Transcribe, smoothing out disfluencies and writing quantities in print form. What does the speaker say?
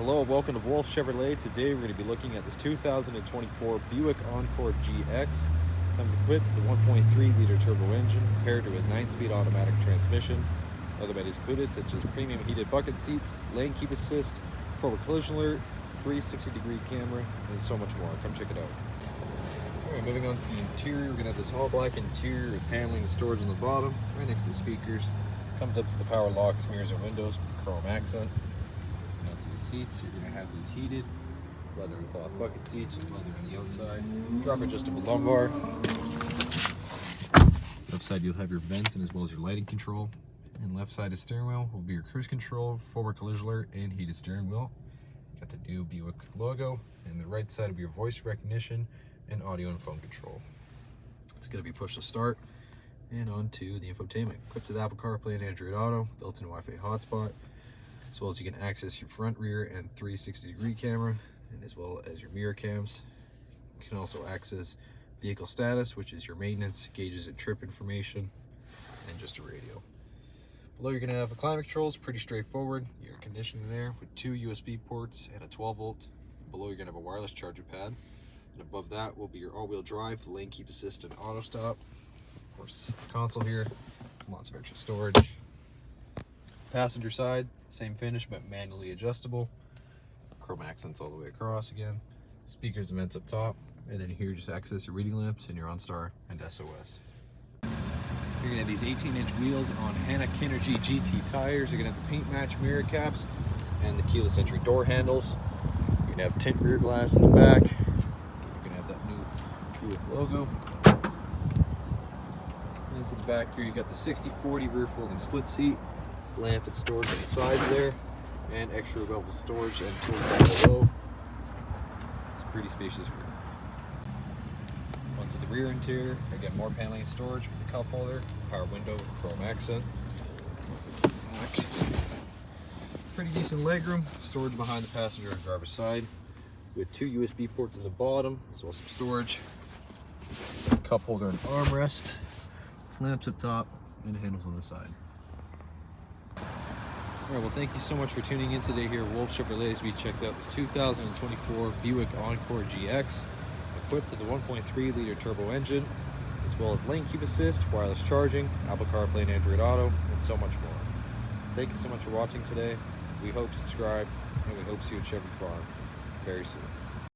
Hello, welcome to Wolfe Chevrolet. Today we're going to be looking at this 2024 Buick Encore GX. Comes equipped with a 1.3 liter turbo engine paired to a 9-speed automatic transmission. Other amenities included such as premium heated bucket seats, lane keep assist, forward collision alert, 360-degree camera, and so much more. Come check it out. Alright, moving on to the interior, we're going to have this all black interior with paneling and storage on the bottom, right next to the speakers. Comes up to the power locks, mirrors, and windows with the chrome accent. To the seats, you're going to have these heated leather and cloth bucket seats, just leather on the outside. Drop adjustable lumbar. Left side you'll have your vents and as well as your lighting control. And left side of steering wheel will be your cruise control, forward collision alert, and heated steering wheel. Got the new Buick logo. And the right side will be your voice recognition and audio and phone control. It's going to be push to start and onto the infotainment. Equipped with Apple CarPlay and Android Auto, built-in Wi-Fi hotspot. As well as you can access your front, rear, and 360-degree camera, and as well as your mirror cams. You can also access vehicle status, which is your maintenance, gauges and trip information, and just a radio. Below you're going to have the climate controls, pretty straightforward. Your conditioning there with 2 USB ports and a 12-volt. Below you're going to have a wireless charger pad. And above that will be your all-wheel drive, lane keep assist, and auto stop. Of course, console here, lots of extra storage. Passenger side, same finish but manually adjustable. Chrome accents all the way across again. Speakers and vents up top. And then here just access your reading lamps and your OnStar and SOS. You're gonna have these 18-inch wheels on Hanna Kinergy GT tires. You're gonna have the paint match mirror caps and the keyless entry door handles. You're gonna have tint rear glass in the back. You're gonna have that new Buick logo. And into the back here you got the 60/40 rear folding split seat. Lamp and storage on the sides there, and extra available storage and tools down below. It's a pretty spacious rear. Onto the rear interior, again more paneling and storage with the cup holder, power window with chrome accent. Back. Pretty decent legroom, storage behind the passenger and driver's side, with 2 USB ports in the bottom, as well as some storage. Cup holder and armrest, lamps up top, and handles on the side. Alright, well thank you so much for tuning in today here at Wolfe Chevrolet as we checked out this 2024 Buick Encore GX, equipped with a 1.3 liter turbo engine, as well as lane keep assist, wireless charging, Apple CarPlay and Android Auto, and so much more. Thank you so much for watching today. We hope you subscribe, and we hope to see you at Chevy Farm very soon.